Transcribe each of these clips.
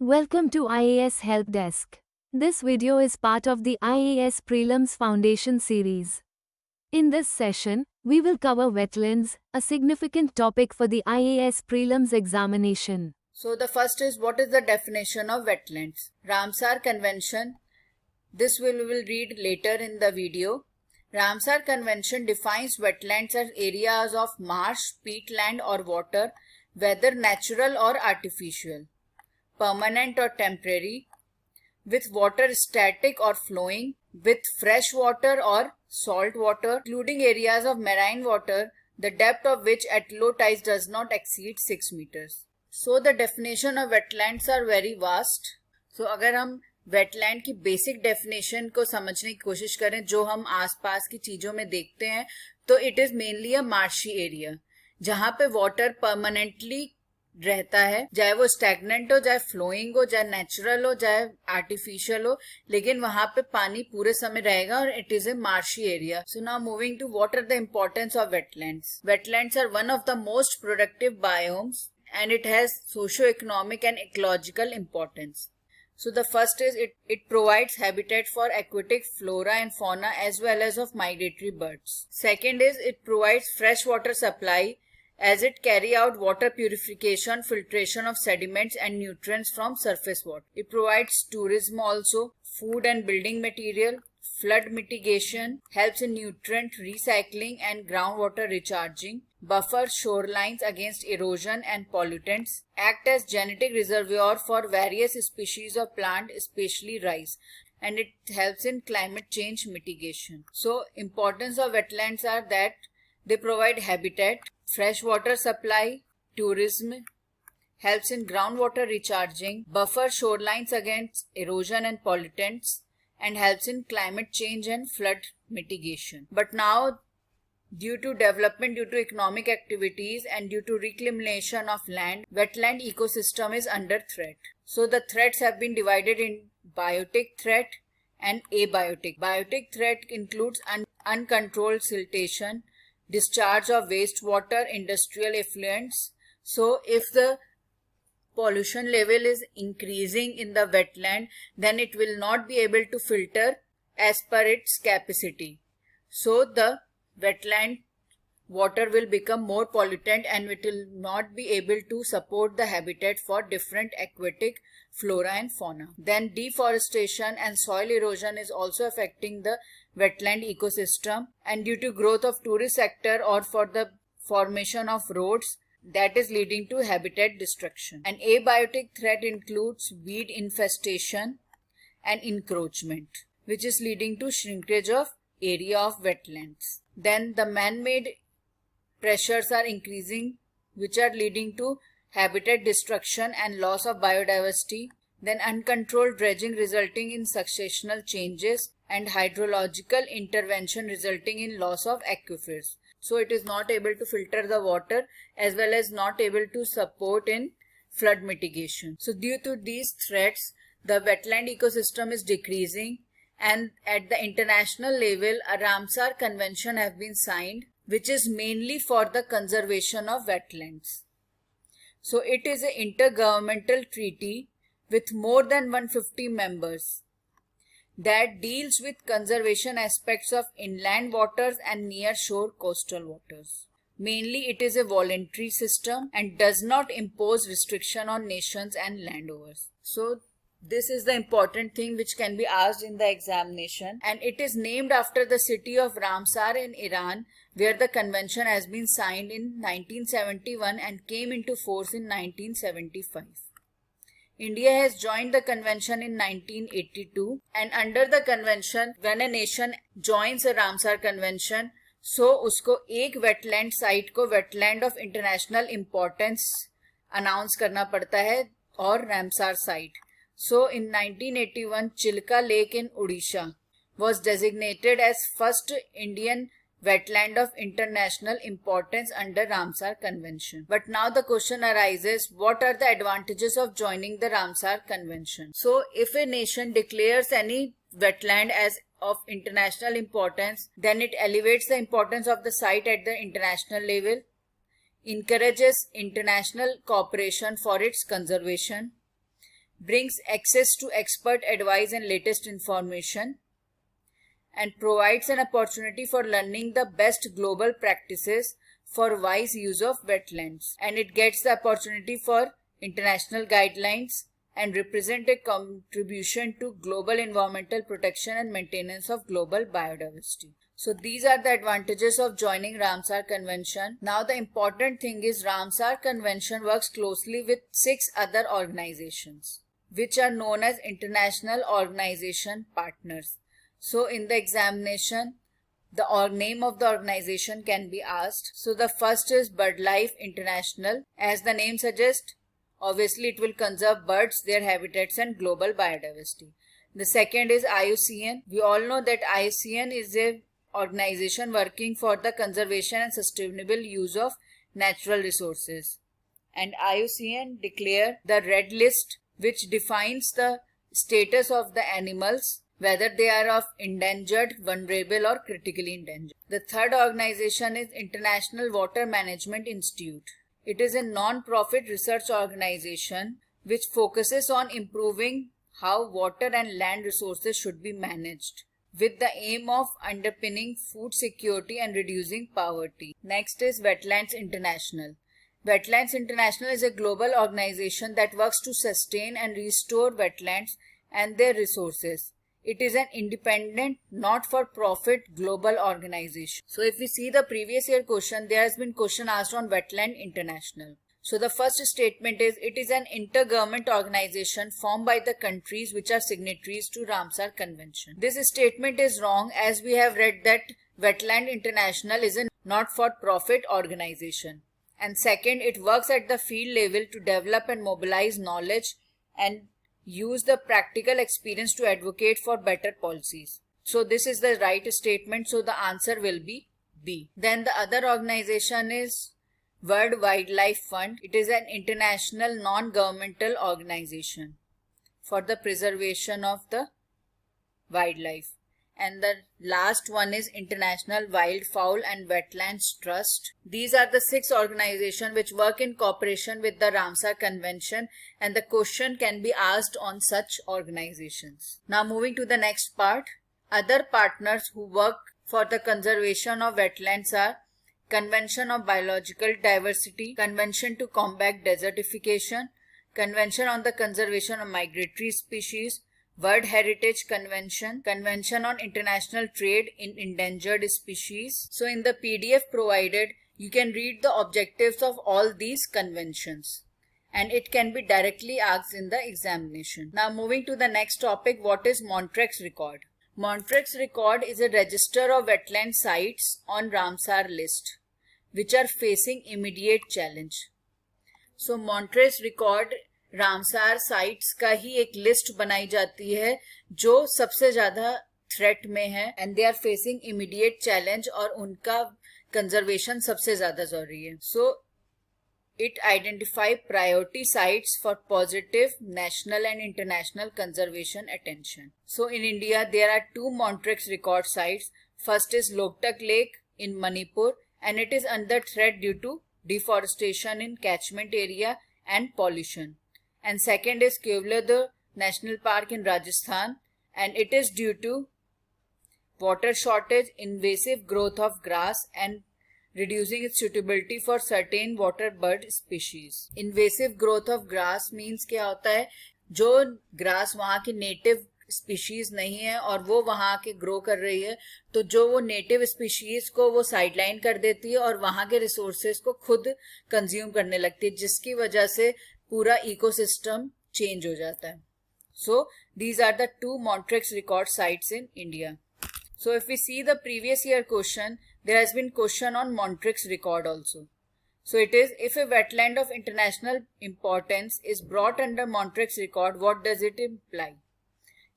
Welcome to IAS Help Desk. This video is part of the IAS Prelims Foundation series. In this session, we will cover wetlands, a significant topic for the IAS Prelims examination. So the first is, what is the definition of wetlands? Ramsar Convention. This we will read later in the video. Ramsar Convention defines wetlands as areas of marsh, peatland or water, whether natural or artificial, permanent or temporary, with water static or flowing, with fresh water or salt water, including areas of marine water, the depth of which at low tides does not exceed 6 meters. So the definition of wetlands are very vast. So अगर हम wetland की basic definition को समझने की कोशिश करें जो हम आसपास की चीजों में देखते हैं, तो it is mainly a marshy area जहां पे वाटर परमानेंटली रहता है, चाहे वो स्टैग्नेंट हो, चाहे फ्लोइंग हो, चाहे नेचुरल हो, चाहे आर्टिफिशियल हो, लेकिन वहां पे पानी पूरे समय रहेगा और it is a marshy area. So now moving to what are the importance of wetlands. Wetlands are one of the most productive biomes and it has socio-economic and ecological importance. So the first is it provides habitat for aquatic flora and fauna as well as of migratory birds. Second is it provides fresh water supply as it carry out water purification, filtration of sediments and nutrients from surface water. It provides tourism also, food and building material, flood mitigation, helps in nutrient recycling and groundwater recharging, buffer shorelines against erosion and pollutants, act as genetic reservoir for various species of plant, especially rice, and it helps in climate change mitigation. So importance of wetlands are that they provide habitat, fresh water supply, tourism, helps in groundwater recharging, buffer shorelines against erosion and pollutants, and helps in climate change and flood mitigation. But now, due to development, due to economic activities and due to reclamation of land, wetland ecosystem is under threat. So the threats have been divided in biotic threat and abiotic. Biotic threat includes uncontrolled siltation, discharge of wastewater, industrial effluents. So if the pollution level is increasing in the wetland, then it will not be able to filter as per its capacity. So the wetland water will become more pollutant and it will not be able to support the habitat for different aquatic flora and fauna. Then deforestation and soil erosion is also affecting the wetland ecosystem, and due to growth of tourist sector or for the formation of roads, that is leading to habitat destruction. An abiotic threat includes weed infestation and encroachment, which is leading to shrinkage of area of wetlands. Then the man-made pressures are increasing, which are leading to habitat destruction and loss of biodiversity. Then uncontrolled dredging resulting in successional changes and hydrological intervention resulting in loss of aquifers. So it is not able to filter the water as well as not able to support in flood mitigation. So due to these threats, the wetland ecosystem is decreasing, and at the international level, a Ramsar Convention have been signed, which is mainly for the conservation of wetlands. So it is an intergovernmental treaty with more than 150 members that deals with conservation aspects of inland waters and near shore coastal waters. Mainly it is a voluntary system and does not impose restriction on nations and landowners. So this is the important thing which can be asked in the examination, and it is named after the city of Ramsar in Iran, where the convention has been signed in 1971 and came into force in 1975. India has joined the convention in 1982, and under the convention, when a nation joins a Ramsar convention, so उसको एक wetland site को wetland of international importance announce करना पड़ता है और Ramsar site. So in 1981, Chilka Lake in Odisha was designated as first Indian wetland of international importance under Ramsar Convention. But now the question arises, what are the advantages of joining the Ramsar Convention? So if a nation declares any wetland as of international importance, then it elevates the importance of the site at the international level, encourages international cooperation for its conservation, brings access to expert advice and latest information, and provides an opportunity for learning the best global practices for wise use of wetlands. And it gets the opportunity for international guidelines and represent a contribution to global environmental protection and maintenance of global biodiversity. So these are the advantages of joining Ramsar Convention. Now the important thing is Ramsar Convention works closely with 6 other organizations, which are known as international organization partners. So in the examination, the name of the organization can be asked. So the first is BirdLife International. As the name suggests, obviously it will conserve birds, their habitats and global biodiversity. The second is IUCN. We all know that IUCN is a organization working for the conservation and sustainable use of natural resources. And IUCN declare the red list, which defines the status of the animals, whether they are of endangered, vulnerable or critically endangered. The third organization is International Water Management Institute. It is a non-profit research organization which focuses on improving how water and land resources should be managed, with the aim of underpinning food security and reducing poverty. Next is Wetlands International. Wetlands International is a global organization that works to sustain and restore wetlands and their resources. It is an independent, not-for-profit global organization. So if we see the previous year question, there has been question asked on Wetland International. So the first statement is, it is an intergovernment organization formed by the countries which are signatories to Ramsar Convention. This statement is wrong, as we have read that Wetland International is a not-for-profit organization. And second, it works at the field level to develop and mobilize knowledge and use the practical experience to advocate for better policies. So this is the right statement. So the answer will be B. Then the other organization is World Wildlife Fund. It is an international non-governmental organization for the preservation of the wildlife. And the last one is International Wildfowl and Wetlands Trust. These are the 6 organizations which work in cooperation with the Ramsar Convention, and the question can be asked on such organizations. Now moving to the next part. Other partners who work for the conservation of wetlands are Convention on Biological Diversity, Convention to Combat Desertification, Convention on the Conservation of Migratory Species, World Heritage Convention, Convention on International Trade in Endangered Species. So in the PDF provided, you can read the objectives of all these conventions, and it can be directly asked in the examination. Now moving to the next topic, what is Montreux Record? Montreux Record is a register of wetland sites on Ramsar list, which are facing immediate challenge. So Montreux Record Ramsar sites का ही एक list बनाई जाती है जो सबसे ज्यादा threat में है and they are facing immediate challenge और उनका कंजर्वेशन सबसे ज्यादा जरूरी है. So it identify priority sites for positive national and international conservation attention. So in India there are 2 Montreux record sites. First is Loktak Lake in Manipur, and it is under threat due to deforestation in catchment area and pollution. And second is Keoladeo National Park in Rajasthan, and it is due to water shortage, invasive growth of grass and reducing its suitability for certain water bird species. Invasive growth of grass means क्या होता है, जो grass वहाँ की native species नहीं है और वो वहां के ग्रो कर रही है, तो जो वो नेटिव स्पीशीज को वो साइडलाइन कर देती है और वहां के रिसोर्सेज को खुद कंज्यूम करने लगती है, जिसकी वजह से पूरा इकोसिस्टम चेंज हो जाता है. So these are the 2 Montreux record sites in India. So if we see the previous year question, there has been question on Montreux record also. So it is, if a wetland of international importance is brought under Montreux record, what does it imply?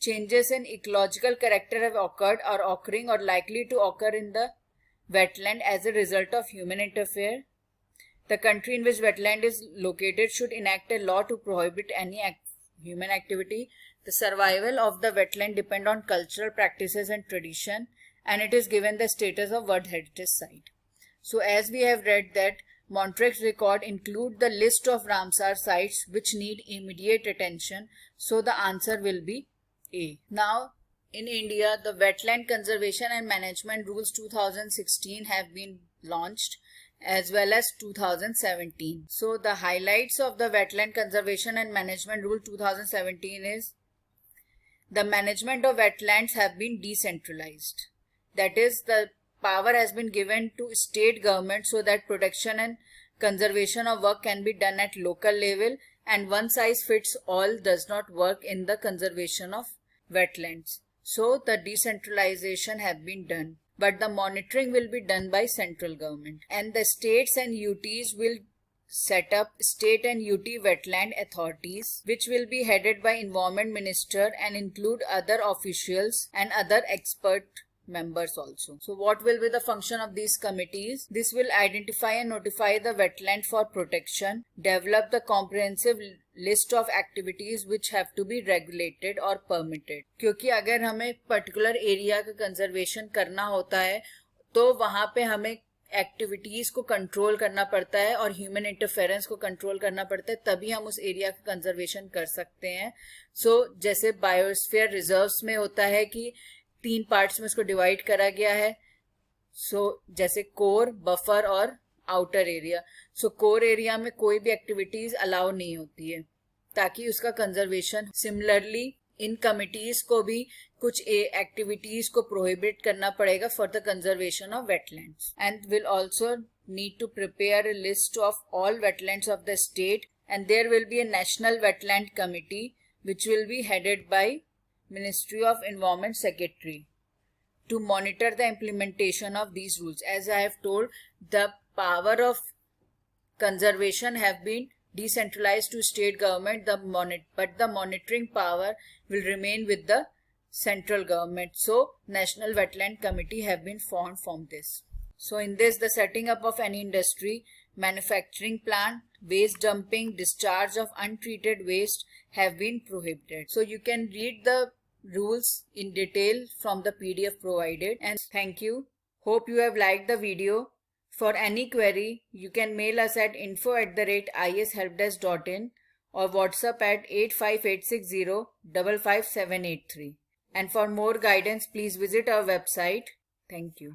Changes in ecological character have occurred or occurring or likely to occur in the wetland as a result of human interference. The country in which wetland is located should enact a law to prohibit any human activity. The survival of the wetland depend on cultural practices and tradition, and it is given the status of World Heritage Site. So as we have read that Montreux record include the list of Ramsar sites which need immediate attention. So the answer will be A. Now, in India, the Wetland Conservation and Management Rules 2016 have been launched, as well as 2017. So the highlights of the Wetland Conservation and Management Rule 2017 is the management of wetlands have been decentralized. That is, the power has been given to state government so that protection and conservation of work can be done at local level, and one size fits all does not work in the conservation of wetlands. So the decentralization has been done, but the monitoring will be done by central government, and the states and UTs will set up state and UT wetland authorities, which will be headed by Environment Minister and include other officials and other expert members also. So what will be the function of these committees? This will identify and notify the wetland for protection, develop the comprehensive list of activities which have to be regulated or permitted. क्योंकि अगर हमें particular area का conservation करना होता है तो वहां पे हमें एक्टिविटीज को कंट्रोल करना पड़ता है और ह्यूमन इंटरफेरेंस को कंट्रोल करना पड़ता है, तभी हम उस एरिया का कंजर्वेशन कर सकते हैं. सो जैसे बायोस्फीयर रिजर्व्स में होता है कि 3 पार्ट्स में उसको डिवाइड करा गया है. जैसे कोर, बफर और आउटर एरिया. कोर एरिया में कोई भी एक्टिविटीज अलाउ नहीं होती है ताकि उसका कंजर्वेशन. सिमिलरली इन कमिटीज को भी कुछ एक्टिविटीज को प्रोहिबिट करना पड़ेगा for the conservation of wetlands, and will also need to prepare a list of all wetlands of the state, and there will be a national wetland committee which will be headed by Ministry of Environment Secretary to monitor the implementation of these rules. As I have told, the power of conservation have been decentralized to state government, but the monitoring power will remain with the central government. So National Wetland Committee have been formed from this. So in this, the setting up of any industry, manufacturing plant, waste dumping, discharge of untreated waste have been prohibited. So you can read the rules in detail from the PDF provided. And thank you. Hope you have liked the video. For any query, you can mail us at info@ishelpdesk.in or WhatsApp at 85860 55783. And for more guidance, please visit our website. Thank you.